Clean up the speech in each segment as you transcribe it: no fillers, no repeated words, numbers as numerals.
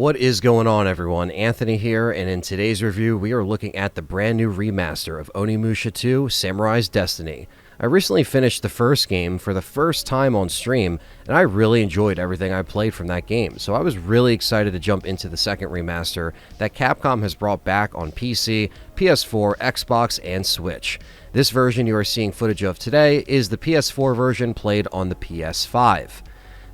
What is going on, everyone? Anthony here, and in today's review, we are looking at the brand new remaster of Onimusha 2: Samurai's Destiny. I recently finished the first game for the first time on stream, and I really enjoyed everything I played from that game, so I was really excited to jump into the second remaster that Capcom has brought back on PC, PS4, Xbox, and Switch. This version you are seeing footage of today is the PS4 version played on the PS5.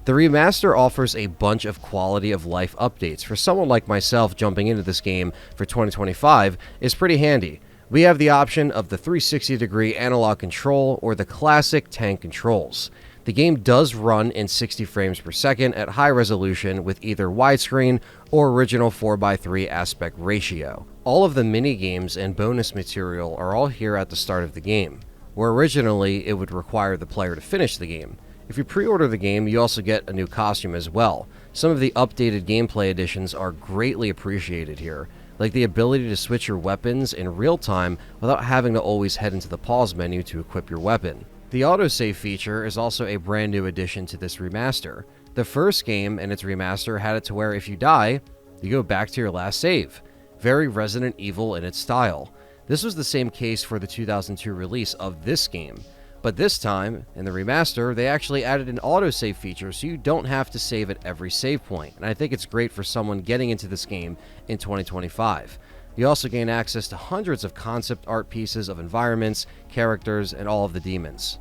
The remaster offers a bunch of quality of life updates. For someone like myself, jumping into this game for 2025 is pretty handy. We have the option of the 360-degree analog control or the classic tank controls. The game does run in 60 frames per second at high resolution with either widescreen or original 4:3 aspect ratio. All of the mini-games and bonus material are all here at the start of the game, where originally it would require the player to finish the game. If you pre-order the game, you also get a new costume as well. Some of the updated gameplay additions are greatly appreciated here, like the ability to switch your weapons in real time without having to always head into the pause menu to equip your weapon. The autosave feature is also a brand new addition to this remaster. The first game and its remaster had it to where if you die, you go back to your last save. Very Resident Evil in its style. This was the same case for the 2002 release of this game. But this time, in the remaster, they actually added an autosave feature so you don't have to save at every save point, and I think it's great for someone getting into this game in 2025. You also gain access to hundreds of concept art pieces of environments, characters, and all of the demons.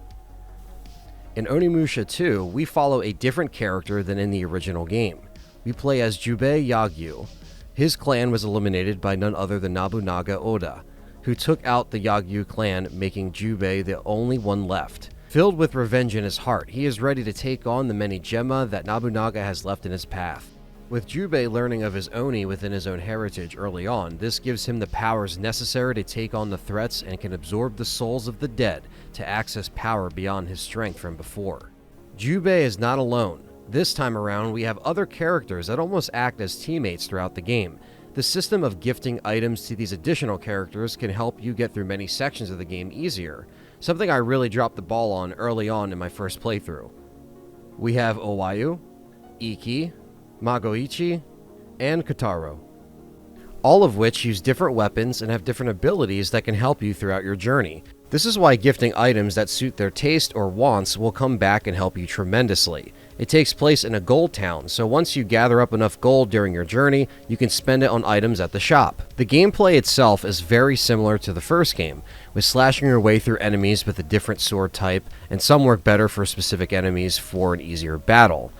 In Onimusha 2, we follow a different character than in the original game. We play as Jubei Yagyu. His clan was eliminated by none other than Nobunaga Oda, who took out the Yagyu clan, making Jubei the only one left. Filled with revenge in his heart, he is ready to take on the many gemma that Nobunaga has left in his path. With Jubei learning of his Oni within his own heritage early on, this gives him the powers necessary to take on the threats and can absorb the souls of the dead to access power beyond his strength from before. Jubei is not alone. This time around, we have other characters that almost act as teammates throughout the game. The system of gifting items to these additional characters can help you get through many sections of the game easier, something I really dropped the ball on early on in my first playthrough. We have Owayu, Iki, Magoichi, and Kotaro, all of which use different weapons and have different abilities that can help you throughout your journey. This is why gifting items that suit their taste or wants will come back and help you tremendously. It takes place in a gold town, so once you gather up enough gold during your journey, you can spend it on items at the shop. The gameplay itself is very similar to the first game, with slashing your way through enemies with a different sword type, and some work better for specific enemies for an easier battle.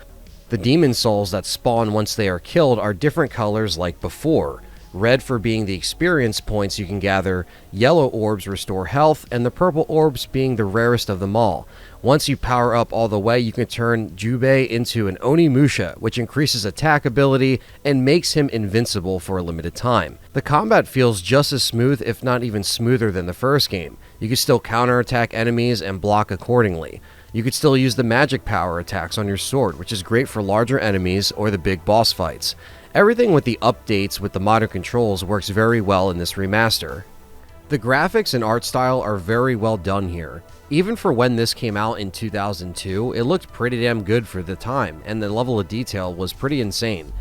The demon souls that spawn once they are killed are different colors like before. Red for being the experience points you can gather, yellow orbs restore health, and the purple orbs being the rarest of them all. Once you power up all the way, you can turn Jubei into an Onimusha, which increases attack ability and makes him invincible for a limited time. The combat feels just as smooth, if not even smoother than the first game. You can still counterattack enemies and block accordingly. You could still use the magic power attacks on your sword, which is great for larger enemies or the big boss fights. Everything with the updates with the modern controls works very well in this remaster. The graphics and art style are very well done here. Even for when this came out in 2002, it looked pretty damn good for the time, and the level of detail was pretty insane.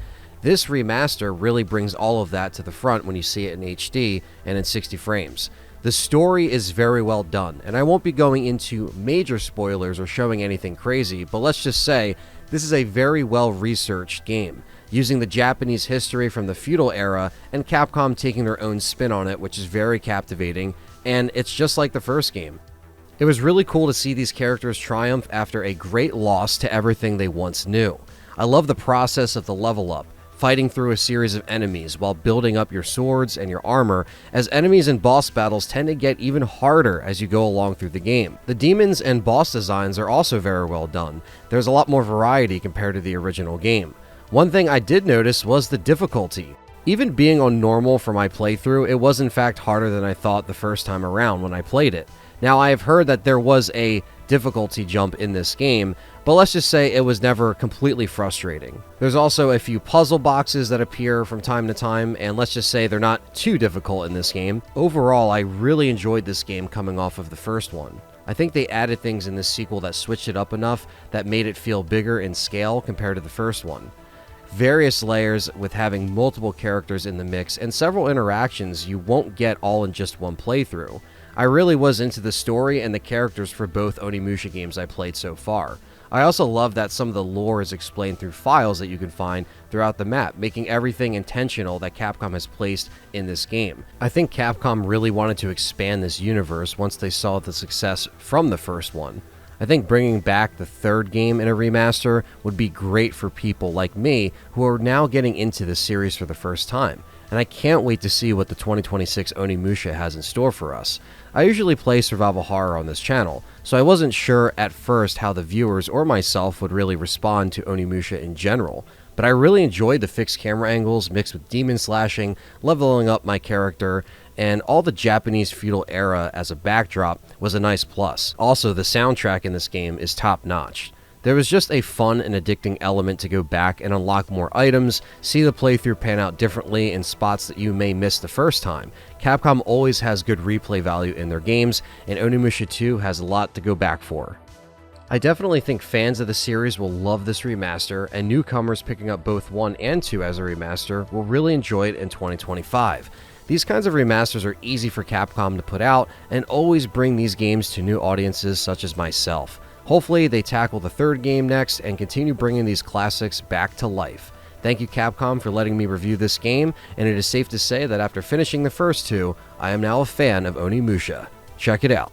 This remaster really brings all of that to the front when you see it in HD and in 60 frames. The story is very well done, and I won't be going into major spoilers or showing anything crazy, but let's just say this is a very well-researched game, using the Japanese history from the feudal era and Capcom taking their own spin on it, which is very captivating, and it's just like the first game. It was really cool to see these characters triumph after a great loss to everything they once knew. I love the process of the level up, fighting through a series of enemies while building up your swords and your armor, as enemies and boss battles tend to get even harder as you go along through the game. The demons and boss designs are also very well done. There's a lot more variety compared to the original game. One thing I did notice was the difficulty. Even being on normal for my playthrough, it was in fact harder than I thought the first time around when I played it. Now, I have heard that there was a difficulty jump in this game, but let's just say it was never completely frustrating. There's also a few puzzle boxes that appear from time to time, and let's just say they're not too difficult in this game. Overall, I really enjoyed this game coming off of the first one. I think they added things in this sequel that switched it up enough that made it feel bigger in scale compared to the first one. various layers with having multiple characters in the mix and several interactions you won't get all in just one playthrough. I really was into the story and the characters for both Onimusha games I played so far. I also love that some of the lore is explained through files that you can find throughout the map, making everything intentional that Capcom has placed in this game. I think Capcom really wanted to expand this universe once they saw the success from the first one. I think bringing back the third game in a remaster would be great for people like me who are now getting into this series for the first time, and I can't wait to see what the 2026 Onimusha has in store for us. I usually play survival horror on this channel, so I wasn't sure at first how the viewers or myself would really respond to Onimusha in general, but I really enjoyed the fixed camera angles mixed with demon slashing, leveling up my character, and all the Japanese feudal era as a backdrop was a nice plus. Also, the soundtrack in this game is top-notch. There was just a fun and addicting element to go back and unlock more items, see the playthrough pan out differently in spots that you may miss the first time. Capcom always has good replay value in their games, and Onimusha 2 has a lot to go back for. I definitely think fans of the series will love this remaster, and newcomers picking up both 1 and 2 as a remaster will really enjoy it in 2025. These kinds of remasters are easy for Capcom to put out and always bring these games to new audiences such as myself. Hopefully they tackle the third game next and continue bringing these classics back to life. Thank you Capcom for letting me review this game, and it is safe to say that after finishing the first two, I am now a fan of Onimusha. Check it out.